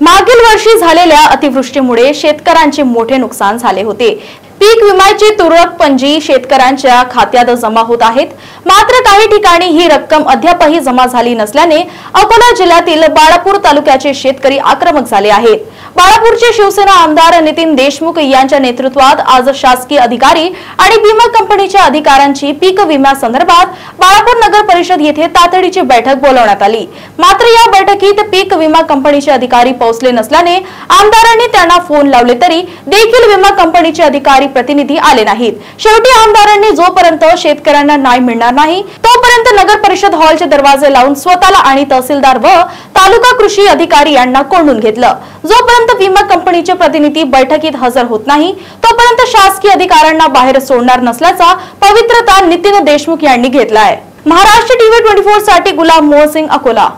मागील वर्षी झालेल्या अतिवृष्टीमुळे शेतकऱ्यांचे मोठे नुकसान झाले होते। पीक विम्याची तुरळक पंजी शेतकऱ्यांच्या खात्यात जमा होत आहेत, मात्र काही ठिकाणी ही रक्कम अद्यापही जमा झाली नसल्याने अकोला जिल्ह्यातील बाळापूर तालुक्याचे शेतकरी आक्रमक झाले आहेत। बाळापूरचे शिवसेना आमदार नितीन देशमुख यांच्या नेतृत्वात आज शासकीय अधिकारी आणि विमा कंपनीच्या अधिकाऱ्यांची पीक विम्यासंदर्भात बाळापूर नगर परिषद येथे तातडीची बैठक बोलावण्यात आली। मात्र या बैठकीत पीक विमा कंपनीचे अधिकारी पोहोचले नसल्याने आमदारांनी त्यांना फोन लावले तरी देखील विमा कंपनीचे अधिकारी प्रतिनिधी आले नाहीत। शेवटी आमदारांनी जोपर्यंत शेतकऱ्यांना न्याय मिळणार नाही तोपर्यंत नगर परिषद हॉलचे दरवाजे लावून स्वतःला आणि तहसीलदार व तालुका कृषी अधिकारी यांना कोंडून घेतलं। जोपर्यंत विमा कंपनीचे प्रतिनिधी बैठकीत हजर होत नाही तोपर्यंत शासकीय अधिकाऱ्यांना बाहेर सोडणार नसल्याचा पवित्रता नितीन देशमुख यांनी घेतला आहे। महाराष्ट्र टीव्ही 24 साठी गुलाम मोहसिंग, अकोला।